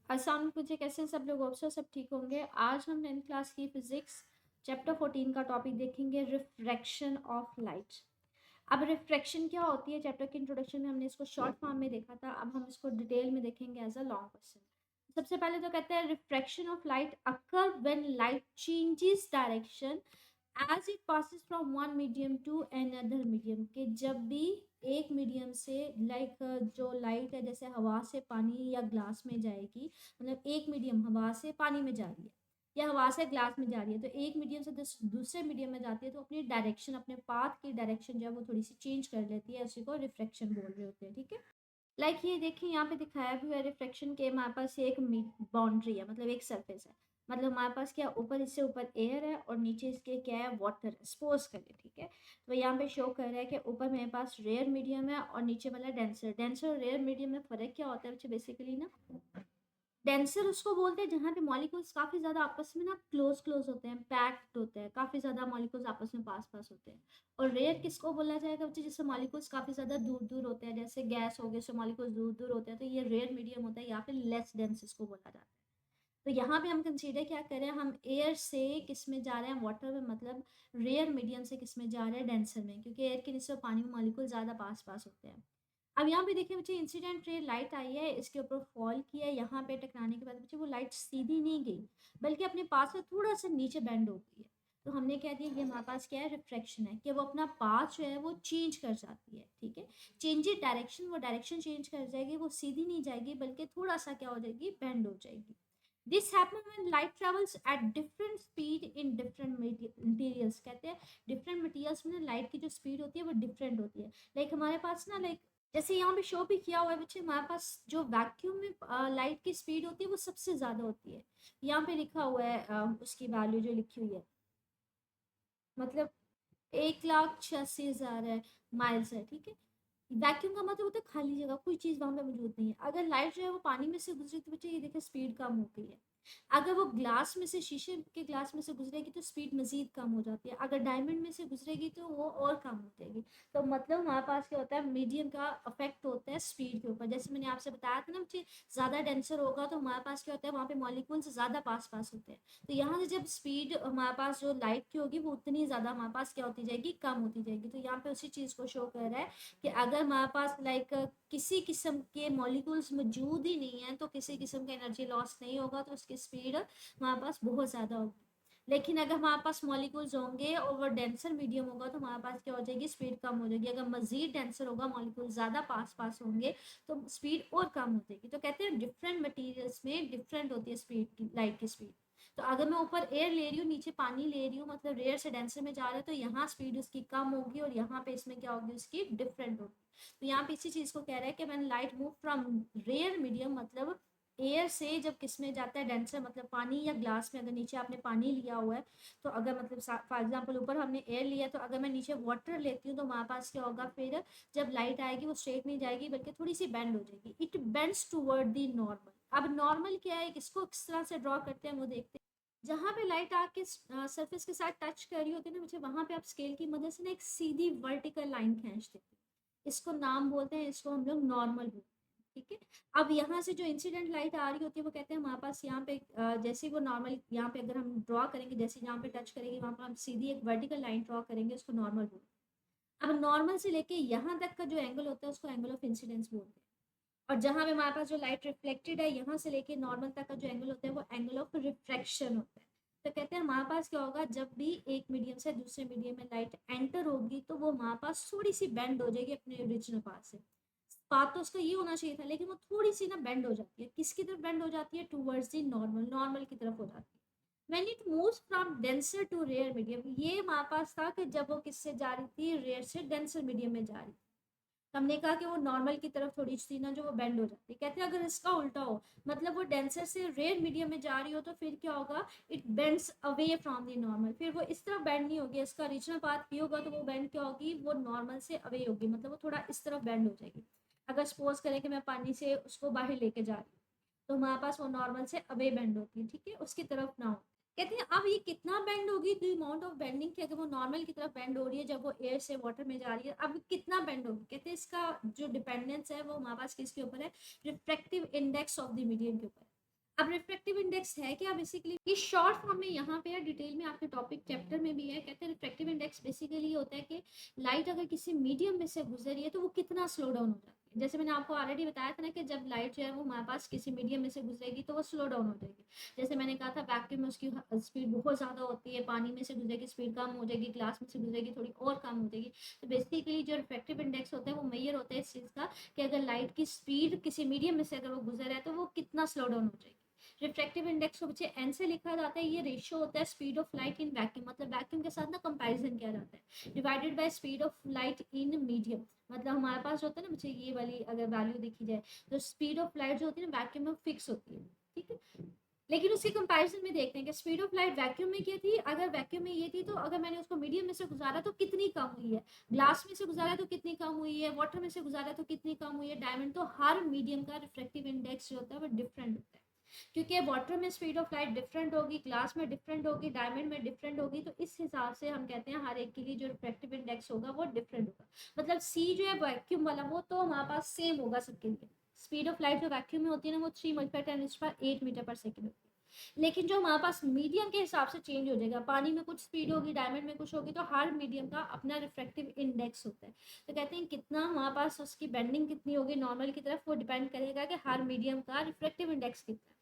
अस्सलाम वालेकुम बच्चे, कैसे हैं सब लोग? ऑप्शन सब ठीक होंगे। आज हम 10th क्लास की फिजिक्स चैप्टर 14 का टॉपिक देखेंगे, रिफ्रैक्शन ऑफ लाइट। अब रिफ्रैक्शन क्या होती है, चैप्टर के इंट्रोडक्शन में हमने इसको शॉर्ट फॉर्म में देखा था, अब हम इसको डिटेल में देखेंगे एज अ लॉन्ग क्वेश्चन। सबसे पहले तो कहते हैं refraction of light occur when light changes direction as it passes from one medium to another medium, के जब भी एक मीडियम से लाइक जो लाइट है जैसे हवा से पानी या ग्लास में जाएगी, मतलब एक मीडियम हवा से पानी में जा रही है या हवा से ग्लास में जा रही है, तो एक मीडियम से दूसरे मीडियम में जाती है तो अपनी डायरेक्शन, अपने पाथ की डायरेक्शन जो है वो थोड़ी सी चेंज कर लेती है। उसी को रिफ्रैक्शन बोल रहे होते हैं, ठीक है। लाइक ये देखिए यहाँ पे दिखाया भी हुआ है रिफ्लेक्शन के, हमारे पास ये एक बाउंड्री है, मतलब एक सरफेस है, मतलब हमारे पास क्या ऊपर, इससे ऊपर एयर है और नीचे इसके क्या है, वाटर है, सपोज करिए, ठीक है। तो यहाँ पे शो कर रहा है कि ऊपर मेरे पास रेयर मीडियम है और नीचे वाला डेंसर। डेंसर और रेयर मीडियम में फर्क क्या होता है बच्चे? बेसिकली ना, डेंसर उसको बोलते हैं जहाँ पे मॉलिक्यूल्स काफी ज्यादा आपस में ना क्लोज क्लोज होते हैं, पैक्ड होते हैं, काफी ज्यादा मॉलिक्यूल्स आपस में पास पास होते हैं। और रेयर किसको बोला जाएगा बच्चे? जिससे मॉलिक्यूल्स काफी ज्यादा दूर दूर होते हैं, जैसे गैस हो गए, उससे मॉलिक्यूल्स दूर दूर होते हैं, तो ये रेयर मीडियम होता है, या फिर लेस डेंस इसको बोला जाता है। तो यहाँ पे हम कंसीडर क्या करें, हम एयर से किस में जा रहे हैं, वाटर में, मतलब रेयर मीडियम से किस में जा रहे हैं, डेंसर में, क्योंकि एयर के निस्बत पानी में मॉलिक्यूल ज्यादा पास पास होते हैं। अब यहाँ पे देखिए बच्चे, इंसिडेंट रे लाइट आई है, इसके ऊपर फॉल किया है, यहाँ पे टकराने के बाद बच्चे वो लाइट सीधी नहीं गई, बल्कि अपने पास से थोड़ा सा नीचे बेंड हो गई है। तो हमने कह दिया ये हमारे पास क्या है, रिफ्रैक्शन है, कि वो अपना पाथ जो है वो चेंज कर जाती है, ठीक है। चेंज डायरेक्शन, वो डायरेक्शन चेंज कर जाएगी, वो सीधी नहीं जाएगी बल्कि थोड़ा सा क्या हो जाएगी, बेंड हो जाएगी। This happen when light travels at different speed in different materials. कहते हैं डिफरेंट मटेरियल्स में लाइट की जो स्पीड होती है वो डिफरेंट होती है। लाइक हमारे पास ना, लाइक जैसे यहाँ पे शो भी किया हुआ है बच्चे, हमारे पास जो वैक्यूम में लाइट की स्पीड होती है वो सबसे ज्यादा होती है। यहाँ पे लिखा हुआ है उसकी वैल्यू जो लिखी हुई है, मतलब 1,86,000 है, माइल्स है, ठीक है। वैक्यूम का मतलब होता है खाली जगह, कोई चीज वहां पे मौजूद नहीं है। अगर लाइट जो है वो पानी में से गुजरी तो बच्चे ये देखिए स्पीड कम हो गई है। अगर वो ग्लास में से, शीशे के ग्लास में से गुजरेगी तो स्पीड मजीद कम हो जाती है। अगर डायमंड में से गुजरेगी तो वो और कम हो जाएगी। तो मतलब हमारे पास क्या होता है, मीडियम का अफेक्ट होता है स्पीड के ऊपर। जैसे मैंने आपसे बताया था ना बच्चे, ज्यादा डेंसर होगा तो हमारे पास क्या होता है, वहाँ पे मॉलिक्यूल्स ज्यादा पास पास होते हैं। तो यहाँ से जब स्पीड हमारे पास जो लाइट की होगी वो उतनी ज्यादा हमारे पास क्या होती जाएगी, कम होती जाएगी। तो यहाँ पे उसी चीज को शो कर रहा है कि अगर हमारे पास लाइक किसी किस्म के मॉलिक्यूल्स मौजूद ही नहीं है तो किसी किस्म का एनर्जी लॉस नहीं होगा, तो उसकी स्पीड हमारे पास बहुत ज़्यादा होगी। लेकिन अगर हमारे पास मॉलिक्यूल्स होंगे और वो डेंसर मीडियम होगा तो हमारे पास क्या हो जाएगी, स्पीड कम हो जाएगी। अगर मजीद डेंसर होगा, मॉलिक्यूल ज़्यादा पास पास होंगे तो स्पीड और कम हो जाएगी। तो कहते हैं डिफरेंट मटीरियल्स में डिफरेंट होती है स्पीड की, लाइट की स्पीड। तो अगर मैं ऊपर एयर ले रही हूँ, नीचे पानी ले रही हूँ, मतलब रेयर से डेंसर में जा रहा है, तो यहाँ स्पीड उसकी कम होगी और यहाँ पे इसमें क्या होगी, उसकी डिफरेंट होगी। तो यहाँ पे इसी चीज को कह रहा है कि when light move from rare medium, मतलब एयर से जब किस में जाता है, डेंसर, मतलब पानी या ग्लास में। अगर नीचे आपने पानी लिया हुआ है तो अगर मतलब फॉर एग्जांपल ऊपर हमने एयर लिया, तो अगर मैं नीचे वाटर लेती हूँ तो हमारे पास क्या होगा, फिर जब लाइट आएगी वो स्ट्रेट नहीं जाएगी बल्कि थोड़ी सी बेंड हो जाएगी। It bends toward the normal. अब नॉर्मल क्या है, किसको किस तरह से ड्रॉ करते हैं वो देखते हैं। जहां पे लाइट आके सरफेस के साथ टच कर रही होती है ना मुझे, वहां पे आप स्केल की मदद से ना एक सीधी वर्टिकल लाइन खींच देते हैं। इसको नाम बोलते हैं, इसको हम लोग नॉर्मल बोलते हैं, ठीक है। अब यहाँ से जो इंसिडेंट लाइट आ रही होती है वो कहते हैं हमारे पास यहाँ पे जैसे वो नॉर्मल, यहाँ पे अगर हम ड्रॉ करेंगे, जैसे यहाँ पे टच करेंगे वहां पर हम सीधी एक वर्टिकल लाइन ड्रॉ करेंगे, उसको नॉर्मल बोलते हैं। अब नॉर्मल से लेके यहाँ तक का जो एंगल होता है उसको एंगल ऑफ इंसिडेंस बोलते हैं। और जहां पे हमारे पास जो लाइट रिफ्लेक्टेड है, यहाँ से लेके नॉर्मल तक का जो एंगल होता है वो एंगल ऑफ रिफ्रैक्शन होता है। तो कहते हैं हमारे पास क्या होगा, जब भी एक मीडियम से दूसरे मीडियम में लाइट एंटर होगी तो वो हमारे पास थोड़ी सी बेंड हो जाएगी अपने ओरिजिनल पाथ से। पाथ तो उसका ये होना चाहिए था, लेकिन वो थोड़ी सी ना बेंड हो जाती है। किसकी तरफ बेंड हो जाती है, टूवर्ड्स दी नॉर्मल, नॉर्मल की तरफ हो जाती है। When it moves from denser to rare medium, ये हमारे पास था कि जब वो किससे जा रही थी, रेयर से डेंसर मीडियम में जा रही थी। हमने कहा कि वो नॉर्मल की तरफ थोड़ी सी ना जो वो बेंड हो जाती है। कहते हैं अगर इसका उल्टा हो, मतलब वो डेंसर से रेयर मीडियम में जा रही हो, तो फिर क्या होगा, it bends away from the normal. फिर वो इस तरफ बेंड नहीं होगी, इसका रीजनल पाथ भी होगा तो वो बेंड क्या होगी, वो नॉर्मल से अवे होगी, मतलब वो थोड़ा इस तरफ बेंड हो जाएगी। अगर सपोज करें कि मैं पानी से उसको बाहर लेके जा रही हूँ तो हमारे पास वो नॉर्मल से अवे बेंड होती है, ठीक है, उसकी तरफ ना हो। कहते हैं अब ये कितना बेंड होगी, द अमाउंट ऑफ बेंडिंग, कि अगर वो नॉर्मल की तरफ बेंड हो रही है जब वो एयर से वाटर में जा रही है, अब कितना बेंड होगी। कहते हैं इसका जो डिपेंडेंस है वो हमारे पास किसके ऊपर है, refractive index of the medium के ऊपर। अब रिफ्रैक्टिव इंडेक्स है क्या बेसिकली, इस शॉर्ट फॉर्म में यहाँ पे है, डिटेल में आपके टॉपिक चैप्टर में भी है। कहते हैं रिफ्रैक्टिव इंडेक्स बेसिकली ये होता है कि लाइट अगर किसी मीडियम में से गुजर रही है तो वो कितना स्लो डाउन हो जाती है। जैसे मैंने आपको ऑलरेडी बताया था ना कि जब लाइट जो है वो हमारे पास किसी मीडियम में से गुजरेगी तो वो स्लो डाउन हो जाएगी। जैसे मैंने कहा था वैक्यूम में उसकी स्पीड बहुत ज़्यादा होती है, पानी में से गुजरेगी स्पीड कम हो जाएगी, ग्लास में से गुजरेगी थोड़ी और कम हो जाएगी। तो बेसिकली जो रिफ्रैक्टिव इंडेक्स होता है वो मेजर होता है इस चीज़ का कि अगर लाइट की स्पीड किसी मीडियम में से अगर वो गुजर रहा है तो वो कितना स्लो डाउन हो जाएगी। रिफ्रैक्टिव इंडेक्स को बच्चे एन से लिखा जाता है। ये रेशियो होता है speed of light in vacuum, मतलब वैक्यूम के साथ ना कंपैरिजन किया जाता है, divided by speed of light in medium. मतलब हमारे पास होता है ना बच्चे ये वाली अगर वैल्यू देखी जाए तो स्पीड ऑफ लाइट जो होती है ना वैक्यूम में फिक्स होती है, ठीक है। लेकिन उसके कंपैरिजन में देखते हैं कि स्पीड ऑफ लाइट वैक्यूम में क्या थी, अगर वैक्यूम में ये थी तो अगर मैंने उसको मीडियम में से गुजारा तो कितनी कम हुई है, ग्लास में से गुजारा तो कितनी कम हुई है, वाटर में से गुजारा तो कितनी कम हुई है, डायमंड। तो हर मीडियम का रिफ्रैक्टिव इंडेक्स जो होता है वो डिफरेंट होता है, क्योंकि वाटर में स्पीड ऑफ लाइट डिफरेंट होगी, ग्लास में डिफरेंट होगी, डायमंड में डिफरेंट होगी। तो इस हिसाब से हम कहते हैं हर एक के लिए जो रिफ्रैक्टिव इंडेक्स होगा वो डिफरेंट होगा। मतलब सी जो है वैक्यूम वाला वो तो हमारे पास सेम होगा सबके लिए। स्पीड ऑफ लाइट जो वैक्यूम में होती है ना वो 3 × 10⁸ मीटर पर सेकेंड होती है। लेकिन जो हमारे पास मीडियम के हिसाब से चेंज हो जाएगा, पानी में कुछ स्पीड होगी, डायमंड में कुछ होगी, तो हर मीडियम का अपना रिफ्रैक्टिव इंडेक्स होता है। तो कहते हैं कितना हमारे पास उसकी बेंडिंग कितनी होगी नॉर्मल की तरफ, वो डिपेंड करेगा कि हर मीडियम का रिफ्रैक्टिव इंडेक्स कितना है।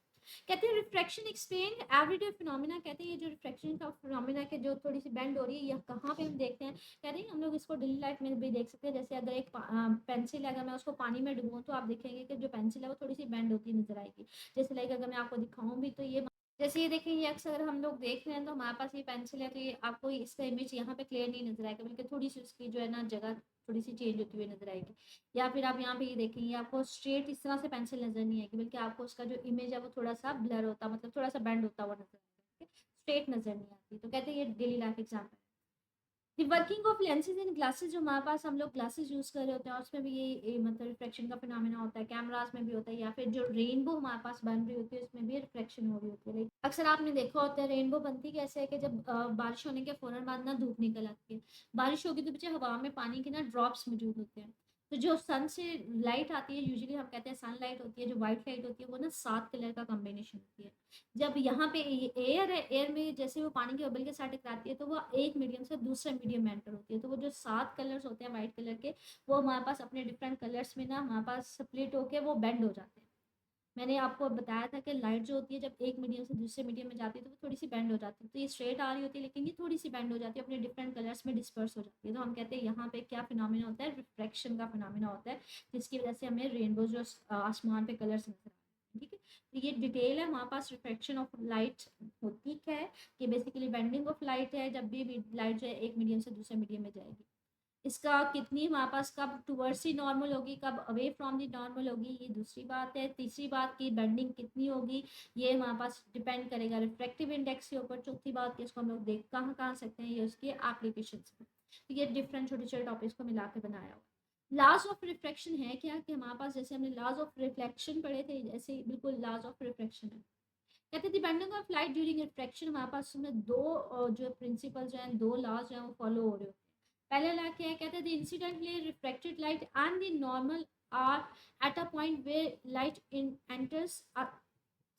कहते हैं रिफ्रैक्शन एक्सप्लेन एवरीडे फिनोमिना। कहते हैं ये जो रिफ्रैक्शन का फिनोमिना के जो थोड़ी सी बेंड हो रही है यह कहाँ पे हम देखते हैं। कहते हैं हम लोग इसको डेली लाइफ में भी देख सकते हैं। जैसे अगर एक पेंसिल है, अगर मैं उसको पानी में डुबोऊं तो आप देखेंगे कि जो पेंसिल है वो थोड़ी सी बेंड होती नजर आएगी। जैसे लाइक अगर मैं आपको दिखाऊं भी तो ये जैसे ये देखें, ये अक्सर हम लोग देख रहे हैं तो हमारे पास ये पेंसिल है तो ये आपको इसका इमेज यहाँ पे क्लियर नहीं नजर आएगा, बल्कि थोड़ी सी उसकी जो है ना जगह थोड़ी सी चेंज होती हुई नजर आएगी। या फिर आप यहाँ पे ये देखेंगे आपको स्ट्रेट इस तरह से पेंसिल नजर नहीं आएगी, बल्कि आपको उसका जो इमेज है वो थोड़ा सा ब्लर होता, मतलब थोड़ा सा बेंड होता हुआ नजर आएगा, स्ट्रेट नजर नहीं आती। तो कहते हैं ये daily life example. The working of lenses in glasses, जो हमारे पास हम लोग ग्लासेस यूज कर रहे होते हैं उसमें भी ये मतलब रिफ्लेक्शन का फिनोमेना होता है, कैमरास में भी होता है, या फिर जो रेनबो हमारे पास बन रही होती है उसमें भी रिफ्लेक्शन हो रही होती है। अक्सर आपने देखा होता है रेनबो बनती कैसे है कि जब बारिश होने के फौरन बाद ना धूप निकल आती है, बारिश होगी तो पीछे हवा में पानी के ना ड्रॉप्स मौजूद होते हैं। तो जो सन से लाइट आती है, यूजुअली हम कहते हैं सन लाइट होती है, जो व्हाइट लाइट होती है वो ना 7 कलर का कॉम्बिनेशन होती है। जब यहाँ पे एयर है, एयर में जैसे वो पानी के बबल के साथ टकराती है तो वो एक मीडियम से दूसरे मीडियम में एंटर होती है। तो वो जो 7 कलर्स होते हैं वाइट कलर के, वो हमारे पास अपने डिफरेंट कलर्स में ना हमारे पास स्प्लिट होके वो बेंड हो जाते हैं। मैंने आपको बताया था कि लाइट जो होती है जब एक मीडियम से दूसरे मीडियम में जाती है तो वो थोड़ी सी बेंड हो जाती है। तो ये स्ट्रेट आ रही होती है लेकिन ये थोड़ी सी बेंड हो जाती है, अपने डिफरेंट कलर्स में डिस्पर्स हो जाती है। तो हम कहते हैं यहाँ पे क्या फिनोमिना होता है, रिफ्रैक्शन का फिनोमिना होता है, जिसकी वजह से हमें रेनबो जो आसमान पे कलर्स नजर आते हैं। ठीक है, तो ये डिटेल है हमारे पास रिफ्रैक्शन ऑफ लाइट होती क्या है, कि बेसिकली बेंडिंग ऑफ लाइट है जब भी लाइट जो है एक मीडियम से दूसरे मीडियम में जाएगी। इसका कितनी हमारे पास कब टुवर्ड्स दी नॉर्मल होगी, कब अवे फ्रॉम दी नॉर्मल होगी, ये दूसरी बात है। तीसरी बात की बेंडिंग कितनी होगी, ये हमारे पास डिपेंड करेगा रिफ्रैक्टिव इंडेक्स के ऊपर। चौथी बात की इसको हम लोग देख कहाँ कहाँ सकते हैं, ये उसके एप्लीकेशन में। तो ये डिफरेंट छोटे छोटे टॉपिक्स को मिला के बनाया हुआ। लॉज ऑफ रिफ्रैक्शन है क्या, कि हमारे पास जैसे हमने लॉज ऑफ रिफ्लेक्शन पढ़े थे, जैसे बिल्कुल लॉज ऑफ रिफ्रैक्शन है। कहते हैं depending of light during refraction, हमारे पास उसमें दो जो प्रिंसिपल जो हैं, दो लॉज जो हैं वो फॉलो हो रहे होते हैं। पहले लॉ क्या है, कहते हैं the incidentally refracted light and the normal are at a point where light in enters a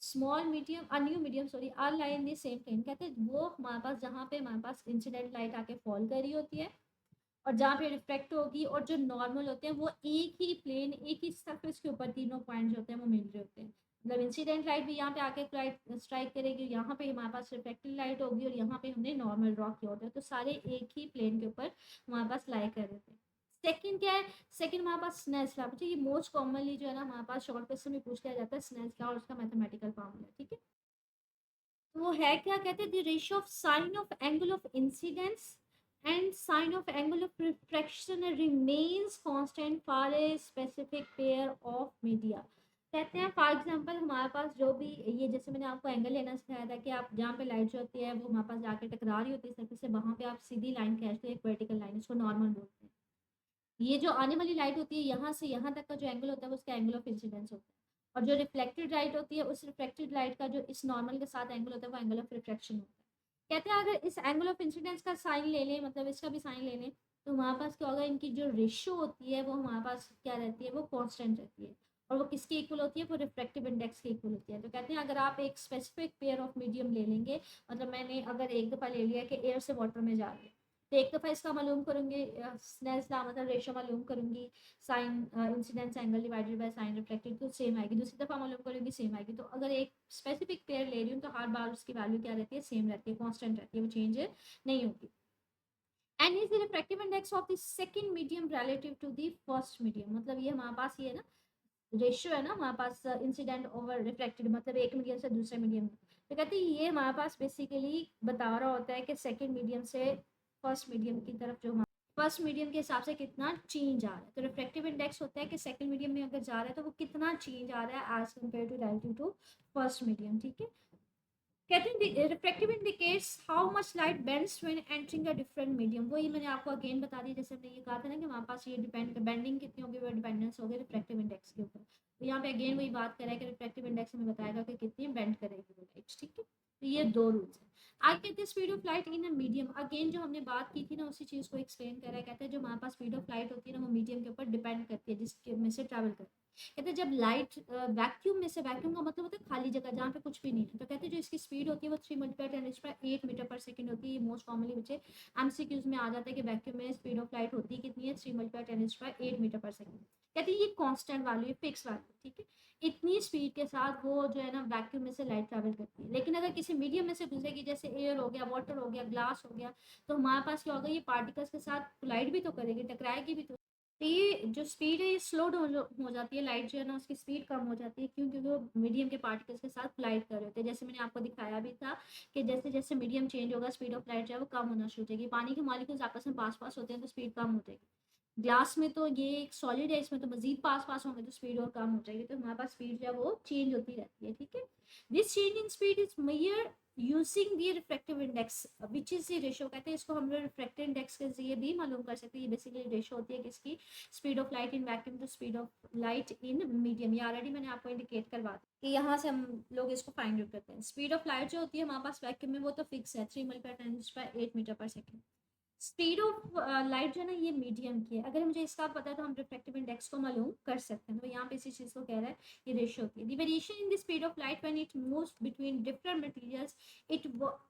small medium a new medium sorry are lie in the same plane. कहते हैं वो हमारे पास जहाँ पे हमारे पास इंसिडेंट लाइट आके फॉल कर रही होती है और जहाँ पे रिफ्लेक्ट होगी, और जो नॉर्मल होते हैं वो एक ही प्लेन एक ही सरफेस के ऊपर तीनों पॉइंट जो होते हैं वो मिल रहे होते हैं। मतलब इंसिडेंट लाइट भी यहाँ पे आके लाइट स्ट्राइक करेगी, यहाँ पे हमारे पास रिफ्लेक्टेड लाइट होगी, और यहाँ पे हमने नॉर्मल ड्रॉ किया होता है, तो सारे एक ही प्लेन के ऊपर हमारे पास लाई कर रहे थे। सेकंड क्या है, सेकंड हमारे पास स्नेल्स लॉ। ये मोस्ट कॉमनली जो है ना हमारे पास शॉर्ट क्वेश्चन में पूछ लिया जाता है स्नेल्स लॉ और उसका मैथमेटिकल फॉर्मूला। ठीक है, तो वो है क्या, कहते हैं the ratio of sine of angle of incidence and sign of angle of refraction remains constant for a specific pair of media। कहते हैं फॉर एग्जांपल हमारे पास जो भी ये जैसे मैंने आपको एंगल लेना सिखाया था कि आप जहाँ पे लाइट जो होती है वो हमारे पास जाके टकरा रही होती है सरफेस से, वहाँ पे आप सीधी लाइन खींचते हैं, एक वर्टिकल लाइन, इसको नॉर्मल बोलते हैं। ये जो आने वाली लाइट होती है यहाँ से यहाँ तक का जो एंगल होता है वो उसका एंगल ऑफ इंसिडेंस होता है, और जो रिफ्लेक्टेड लाइट होती है उस रिफ्लेक्टेड लाइट का जो इस नॉर्मल के साथ एंगल होता है वो एंगल ऑफ रिफ्रैक्शन होता है। कहते हैं अगर इस एंगल ऑफ इंसिडेंस का साइन ले लें, मतलब इसका भी साइन ले लें, तो हमारे पास क्या होगा, इनकी जो रेशियो होती है वो हमारे पास क्या रहती है, वो कांस्टेंट रहती है। और वो किसकी इक्वल होती है, वो रिफ्रैक्टिव इंडेक्स की इक्वल होती है। तो कहते हैं अगर आप एक स्पेसिफिक पेयर ऑफ मीडियम ले लेंगे, मतलब मैंने अगर एक दफ़ा ले लिया कि एयर से वाटर में जा रही है, तो एक दफ़ा इसका मालूम करूंगी, स्नेल्स लॉ मतलब रेशो मालूम करूंगी, sine incidence angle divided by sine reflected, तो सेम आएगी। दूसरी दफ़ा मालूम करूंगी, सेम आएगी। तो अगर एक स्पेसिफिक पेयर ले रही हूँ तो हर बार उसकी वैल्यू क्या रहती है, सेम रहती है, कॉन्स्टेंट रहती है, वो चेंज नहीं होती। And is the refractive index of the second medium relative to the first medium, मतलब ये हमारे पास ये है ना, रेशियो है ना हमारे पास, इंसिडेंट ओवर रिफ्लेक्टेड, मतलब एक मीडियम से दूसरे मीडियम। तो कहते हैं ये हमारे पास बेसिकली बता रहा होता है कि सेकंड मीडियम से फर्स्ट मीडियम की तरफ जो फर्स्ट मीडियम के हिसाब से कितना चेंज आ रहा है। तो रिफ्लेक्टिव इंडेक्स होता है कि सेकंड मीडियम में अगर जा रहा है तो वो कितना चेंज आ रहा है as compare to relative to first medium. ठीक है, कहते हैं reflective indicates how much light bends when entering a different medium. वही मैंने आपको अगेन बता दिया, जैसे हमने ये कहा था ना कि हमारे पास ये डिपेंड, बेंडिंग कितनी होगी, वो डिपेंडेंस होगी रिफ्लेक्टिव इंडेक्स के ऊपर। तो यहाँ पे अगेन वही बात कर रहा है कि रिफ्लेक्टिव इंडेक्स हमें बताएगा कि कितनी बेंड करेगी वो लाइट। ठीक है, तो ये दो रूल्स है। आगे कहते हैं speed of light in a medium. Again जो हमने बात की थी ना उसी चीज को एक्सप्लेन कर रहा है। कहते हैं जो हमारे पास स्पीड ऑफ लाइट होती है ना वो मीडियम के ऊपर डिपेंड करती है जिसके में से ट्रैवल करती है। कहते हैं जब लाइट वैक्यूम में से, वैक्यूम का मतलब होता है खाली जगह जहाँ पे कुछ भी नहीं है, तो कहते हैं जो इसकी स्पीड होती है वो 3 × 10⁸ मीटर पर सेकंड होती है। ये मोस्ट कॉमनली बच्चे एमसीक्यूज में आ जाता है कि वैक्यूम में स्पीड ऑफ लाइट होती है कितनी है, 3 × 10⁸मीटर पर सेकंड। कहते हैं ये कांस्टेंट वैल्यू है, फिक्स वैल्यू। ठीक है, इतनी स्पीड के साथ वो जो है ना वैक्यूम में से लाइट ट्रैवल करती है। लेकिन अगर किसी मीडियम में से गुजरेगी, जैसे एयर हो गया, वाटर हो गया, ग्लास हो गया, तो हमारे पास क्या होगा, ये पार्टिकल्स के साथ कोलाइड भी तो करेगी, टकराएगी भी तो। तो ये जो स्पीड है ये स्लोड हो जाती है, लाइट जो है ना उसकी स्पीड कम हो जाती है। क्यों? क्योंकि वो मीडियम के पार्टिकल्स के साथ कोलाइड कर रहे होते हैं। जैसे मैंने आपको दिखाया भी था कि जैसे जैसे मीडियम चेंज होगा स्पीड ऑफ लाइट जो है वो कम होना शुरू हो जाएगी। पानी के मॉलिक्यूल्स आपस में पास पास होते हैं तो स्पीड कम हो जाएगी। ग्लास में तो ये एक सॉलिड है, इसमें तो मजीद पास पास होंगे तो स्पीड और कम हो जाएगी। तो हमारे पास स्पीड जो है वो चेंज होती रहती है। ठीक है, this change in speed is measure using the refractive index which is the ratio. कहते हैं इसको हम लोग रिफ्रैक्टिव इंडेक्स के जरिए भी मालूम कर सकते हैं। ये बेसिकली रेशियो होती है किसकी, speed of light in vacuum to speed of light in medium. ये ऑलरेडी मैंने आपको इंडिकेट करवा दिया कि यहाँ से हम लोग इसको फाइंड आउट करते हैं। स्पीड ऑफ लाइट जो होती है हमारे पास वैक्यूम में वो तो फिक्स है, 3 × 10⁸मीटर पर सेकेंड। स्पीड ऑफ लाइट जो है ना ये मीडियम की है। अगर मुझे इसका पता है तो हम रिफ्लेक्टिव इंडेक्स को मालूम कर सकते हैं। तो यहाँ पे इसी चीज को कह रहा है, ये रेशियो होती है। The variation in the speed of light when it moves between different materials it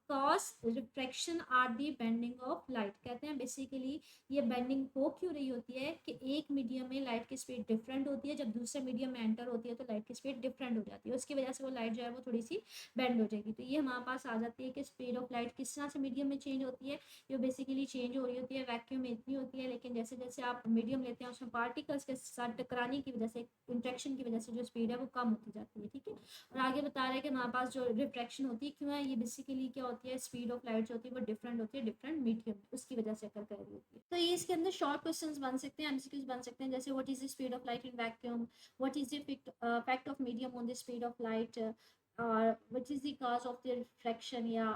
cause refraction are the bending of light. कहते हैं बेसिकली ये बेंडिंग हो क्यों रही होती है कि एक मीडियम में लाइट की स्पीड डिफरेंट होती है, जब दूसरे मीडियम में एंटर होती है तो लाइट की स्पीड डिफरेंट हो जाती है, उसकी वजह से वो लाइट जो है वो थोड़ी सी बेंड हो जाएगी। तो ये हमारे पास आ जाती है कि स्पीड ऑफ लाइट किस तरह से मीडियम में चेंज होती है। जो बेसिकली चेंज हो रही होती है वैक्यूम में इतनी होती है, लेकिन जैसे जैसे आप मीडियम लेते हैं उसमें पार्टिकल्स के साथ टकराने की वजह से, इंट्रैक्शन की वजह से जो स्पीड है वो कम होती जाती है। ठीक है, और आगे बता रहे हैं कि हमारे पास जो रिफ्रैक्शन होती है क्यों है, ये बेसिकली क्या होती है, स्पीड ऑफ लाइट जो होती है वो डिफरेंट होती है डिफरेंट मीडियम, उसकी वजह से अकर कर रही होती है। तो ये इसके अंदर शॉर्ट क्वेश्चन बन सकते हैं, एमसीक्यूज बन सकते हैं, जैसे what is the speed of light in vacuum, what is the effect of medium on the speed of light, और what is the cause of the refraction या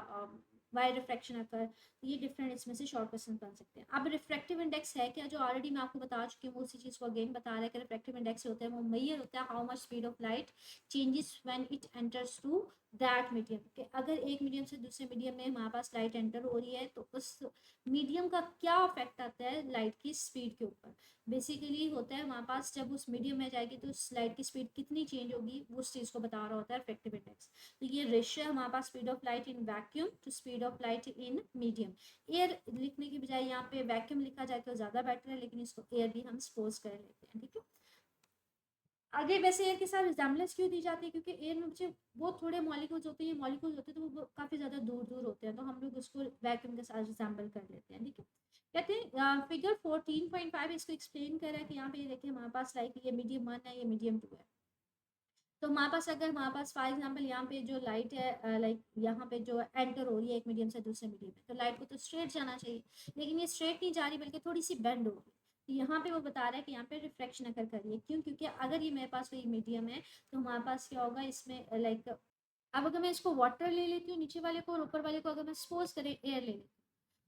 वाई रिफ्रैक्शन अकर। ये डिफरेंट इसमें से short question बन सकते हैं। अब refractive index है क्या, जो ऑलरेडी मैं आपको बता चुकी हूँ, वो उसी चीज़ को अगेन बता रहा है कि रिफ्रैक्टिव इंडेक्स होता है वो मेजर होता है how much speed of light changes when it enters through that medium. कि अगर एक मीडियम से दूसरे मीडियम में हमारे पास लाइट एंटर हो रही है तो उस मीडियम का क्या इफेक्ट आता है लाइट की स्पीड के ऊपर। बेसिकली होता है हमारे पास जब उस मीडियम में जाएगी तो उस लाइट की स्पीड कितनी चेंज होगी, वो उस चीज़ को बता रहा होता है रिफ्रैक्टिव इंडेक्स। तो ये रेशियो है हमारे पास speed of light in vacuum to speed of light in medium. Air लिखने की बजाय यहाँ पे वैक्यूम लिखा जाए तो ज़्यादा बेटर है, लेकिन इसको एयर भी हम सपोज कर लेते हैं। ठीक है, आगे वैसे एयर के साथ रिजेम्बलेंस क्यों दी जाती है, क्योंकि एयर में मुझे वो थोड़े मॉलिक्यूल्स होते हैं, मॉलिक्यूल्स होते हैं तो वो काफ़ी ज़्यादा दूर दूर होते हैं, तो हम लोग उसको वैक्यूम के साथ रिजेम्बल कर लेते हैं। ठीक है, कहते हैं फिगर 14.5 इसको एक्सप्लेन कर रहा है कि यहाँ पे ये देखिए हमारे पास लाइक ये मीडियम 1 है, ये मीडियम 2 है। तो हमारे पास अगर हमारे पास फॉर एग्जांपल यहाँ पे जो लाइट है लाइक यहाँ पे जो एंटर हो रही है एक मीडियम से दूसरे मीडियम में, तो लाइट को तो स्ट्रेट जाना चाहिए, लेकिन ये स्ट्रेट नहीं जा रही बल्कि थोड़ी सी बेंड हो रही है। तो यहाँ पे वो बता रहा है कि यहाँ पे रिफ्रैक्शन अकर कर रही है। क्यों? क्योंकि अगर ये मेरे पास कोई मीडियम है तो हमारे पास क्या होगा इसमें लाइक, अब अगर मैं इसको वाटर ले लेती हूँ नीचे वाले को और ऊपर वाले को अगर मैं सपोज करें एयर ले लेती हूँ,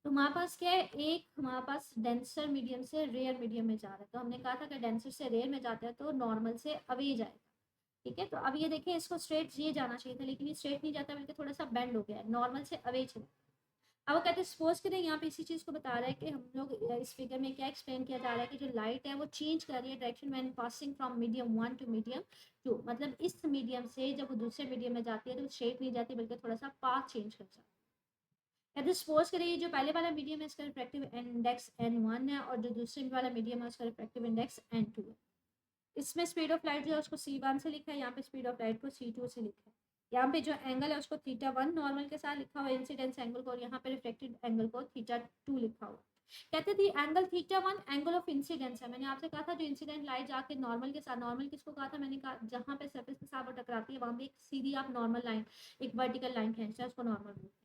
तो हमारे पास क्या है, एक हमारे पास डेंसर मीडियम से रेयर मीडियम में जा रहा है। तो हमने कहा था कि डेंसर से रेयर में जाता है तो नॉर्मल से अवे जाएगा। ठीक है, तो अब ये देखिए इसको स्ट्रेट ये जाना चाहिए था, लेकिन ये स्ट्रेट नहीं जाता बल्कि थोड़ा सा बेंड हो गया है, नॉर्मल से अवे चला। अब वो कहते हैं सपोज करें यहाँ पे इसी चीज़ को बता रहा है कि हम लोग इस फिगर में क्या एक्सप्लेन किया जा रहा है कि जो लाइट है वो चेंज कर रही है direction when passing from medium 1 to medium 2, मतलब इस मीडियम से जब वो दूसरे मीडियम में जाती है तो स्ट्रेट नहीं जाती बल्कि थोड़ा सा पाथ चेंज कर जाती है। कहते सपोज करिए जो पहले वाला मीडियम है इसका रिफ्रैक्टिव इंडेक्स n1 है और जो दूसरे वाला मीडियम है उसका रिफ्रैक्टिव इंडेक्स n2 है। इसमें स्पीड ऑफ लाइट जो है उसको c1 से लिखा है, यहाँ पे स्पीड ऑफ लाइट को c2 से लिखा है। यहाँ पे जो एंगल है उसको थीटा 1 नॉर्मल के साथ लिखा हुआ है इंसिडेंस एंगल को, और यहाँ पे रिफ्लेक्टेड एंगल को थीटा 2 लिखा हुआ है। कहते थे angle theta 1 angle of incidence है। मैंने आपसे कहा था जो इंसिडेंट लाइट जाके नॉर्मल के साथ, नॉर्मल किसको कहा था मैंने कहा जहाँ पे सरफेस के साथ वो टकराती है वहाँ पे एक सीधी आप नॉर्मल लाइन, एक वर्टिकल लाइन खींचते हैं उसको नॉर्मल बोलते हैं।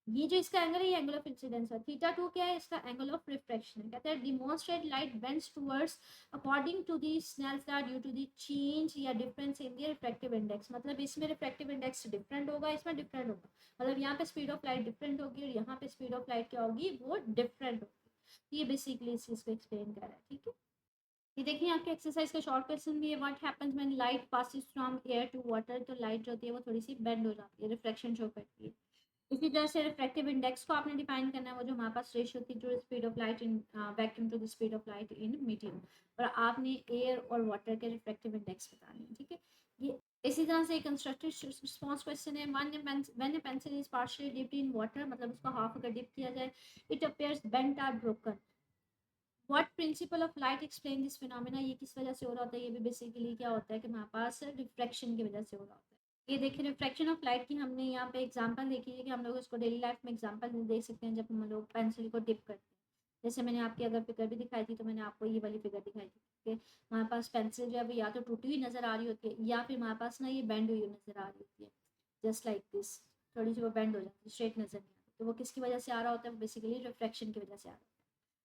ये जो इसका एंगल है ये एंगल ऑफ इंसिडेंस है। थीटा 2 क्या है, इसका एंगल ऑफ रिफ्रैक्शन है। कहते हैं demonstrate light bends towards according to the Snell's law due to the change या difference in the refractive index. मतलब इसमें रिफ्रैक्टिव इंडेक्स डिफरेंट होगा, इसमें डिफरेंट होगा, मतलब यहाँ पे स्पीड ऑफ लाइट डिफरेंट होगी और यहाँ पे स्पीड ऑफ लाइट क्या होगी, वो डिफरेंट होगी। ये बेसिकली इस चीज को एक्सप्लेन कर रहा है। ठीक है, ये देखिए आपके एक्सरसाइज का शॉर्ट क्वेश्चन भी है। What happens when light passes from air to water. तो लाइट जो होती है वो थोड़ी सी बेंड हो जाती है, रिफ्लेक्शन शो करती है। इसी तरह से रिफ्रैक्टिव इंडेक्स को आपने डिफाइन करना है, वो जो हमारे पास रेशियो थी to speed of light in vacuum to the speed of light in medium, और आपने एयर और वाटर के रिफ्रैक्टिव इंडेक्स बताने हैं। ठीक है, ये इसी तरह से एक कंस्ट्रक्टिव रिस्पांस क्वेश्चन है। When a pencil is partially dipped in water, मतलब उसको हाफ अगर डिप किया जाए, इट अपीयर्स बेंट और broken. What principle of light explain this phenomena. ये किस वजह से हो रहा होता है, ये भी बेसिकली क्या होता है कि हमारे पास रिफ्रैक्शन की वजह से हो रहा होता है। ये देखिए रिफ्रैक्शन ऑफ लाइट की हमने यहाँ पे एग्जांपल देखी है कि हम लोग इसको डेली लाइफ में एग्जांपल देख सकते हैं जब हम लोग पेंसिल को डिप करते हैं। जैसे मैंने आपकी अगर फिगर भी दिखाई थी तो मैंने आपको ये वाली फिगर दिखाई थी कि हमारे पास पेंसिल जो है वो या तो टूटी हुई नजर आ रही होती है या फिर हमारे पास ना ये बेंड हुई नजर आ रही होती है, जस्ट लाइक दिस। थोड़ी सी वो बेंड हो जाती है, स्ट्रेट नजर नहीं आती, तो वो किसकी वजह से आ रहा होता है, बेसिकली रिफ्रैक्शन की वजह से आ रहा होता है।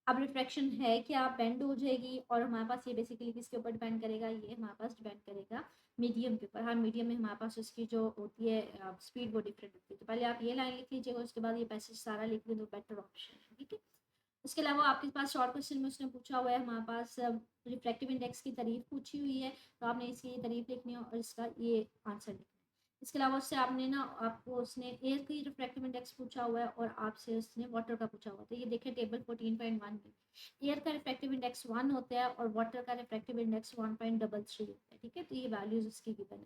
अब रिफ्रैक्शन है क्या, बेंड हो जाएगी, और हमारे पास ये बेसिकली किसके ऊपर डिपेंड करेगा, ये हमारे पास डिपेंड करेगा मीडियम के ऊपर। हर मीडियम में हमारे पास उसकी जो होती है स्पीड वो डिफरेंट होती है। तो पहले आप ये लाइन लिख लीजिएगा, उसके बाद ये पैसेज सारा लिख लें तो बेटर ऑप्शन है। ठीक है, उसके अलावा आपके पास शॉर्ट क्वेश्चन में उसने पूछा हुआ है हमारे पास रिफ्रैक्टिव इंडेक्स की तारीफ पूछी हुई है, तो आपने इसकी ये तारीफ लिखनी है और इसका ये आंसर लिखना है। इसके अलावा उससे आपने ना आपको उसने एयर की रिफ्रैक्टिव इंडेक्स पूछा हुआ है और आपसे उसने वाटर का पूछा हुआ है। तो ये देखें टेबल 14.1 में एयर का रिफ्रैक्टिव इंडेक्स 1 होता है और वाटर का रिफ्रैक्टिव इंडेक्स 1.33 होता है। ठीक है, तो ये वैल्यूज उसकी गिवन है।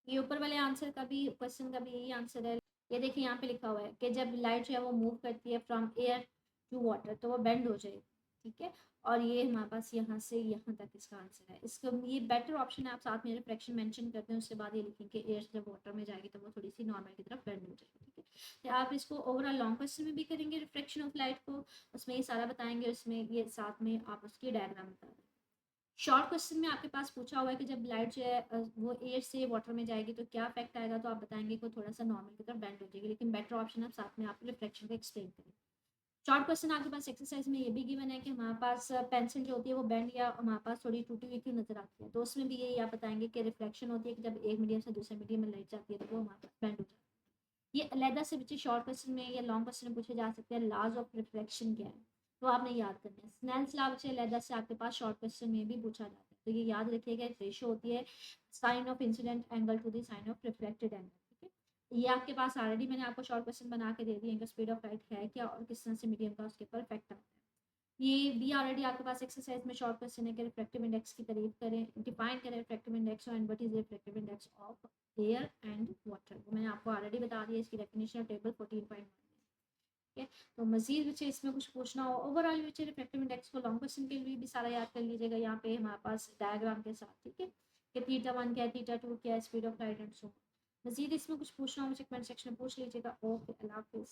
ये ऊपर वाले आंसर का भी, क्वेश्चन का भी यही आंसर है। ये देखिए यहाँ पे लिखा हुआ है कि जब लाइट जो है वो मूव करती है फ्रॉम एयर टू वाटर तो वो बेंड हो जाएगी। ठीक है, और ये हमारे पास यहाँ से यहाँ तक इसका आंसर है। इसका ये बेटर ऑप्शन है, आप साथ में रिफ्लेक्शन मेंशन करते हैं उसके बाद ये लिखें कि एयर जब वाटर में जाएगी तो वो थोड़ी सी नॉर्मल की तरफ बेंड हो जाएगी। ठीक है, तो आप इसको ओवरऑल लॉन्ग क्वेश्चन में भी करेंगे रिफ्लेक्शन ऑफ लाइट को, उसमें ये सारा बताएंगे, उसमें ये साथ में आप उसकी डायग्राम बता देंगे। शॉर्ट क्वेश्चन में आपके पास पूछा हुआ है कि जब लाइट जो है वो एयर से वाटर में जाएगी तो क्या इफेक्ट आएगा, तो आप बताएंगे कि थोड़ा सा नॉर्मल की तरफ बेंड हो जाएगी, लेकिन बेटर ऑप्शन आप साथ में आप रिफ्लेक्शन को एक्सप्लेन करें। शॉर्ट क्वेश्चन आपके पास एक्सरसाइज में ये भी गिवन है कि हमारे पास पेंसिल जो होती है वो बेंड या हमारे पास थोड़ी टूटी हुई क्यों नजर आती है, तो उसमें भी यही आप बताएंगे कि रिफ्लेक्शन होती है कि जब एक मीडियम से दूसरे मीडियम में लाइट जाती है तो वो हमारे पास बेंड हो जाती है। ये अलहदा से बच्चे शॉर्ट क्वेश्चन में या लॉन्ग क्वेश्चन में पूछे जा सकते हैं। लॉज ऑफ रिफ्लेक्शन क्या है, तो आपने याद करना है। स्नेल्स लॉ बच्चे अलहदा से आपके पास शॉर्ट क्वेश्चन में भी पूछा जाता है, तो ये याद रखिएगा। एक रेशियो होती है sine of incident angle to the sine of reflected angle. ठीक है, ये आपके पास ऑलरेडी मैंने आपको शॉर्ट क्वेश्चन बना के दे दिए हैं कि स्पीड ऑफ लाइट है क्या और किस तरह से मीडियम का उसके ऊपर इफेक्ट आता है। ये भी ऑलरेडी आपके पास एक्सरसाइज में शॉर्ट क्वेश्चन है कि रिफ्लेक्टिव इंडेक्स की तारीफ करें, डिफाइन करें reflective index and what is reflective index of air and water. तो मैंने आपको ऑलरेडी बता दिया, इसकी डेफिनेशन टेबल 14.1 में। ठीक है, तो मजीद बच्चे इसमें कुछ पूछना हो ओवरऑल बच्चे रिफ्लेक्टिव इंडेक्स को लॉन्ग क्वेश्चन के लिए भी सारा याद कर लीजिएगा यहाँ पे हमारे पास डायग्राम के साथ। ठीक है, कि थीटा 1 क्या है, थीटा 2 क्या है, speed of light and so. मजीद इसमें कुछ पूछना हो मुझे कमेंट सेक्शन में पूछ लीजिएगा। ओके, अल्लाह हाफिज़।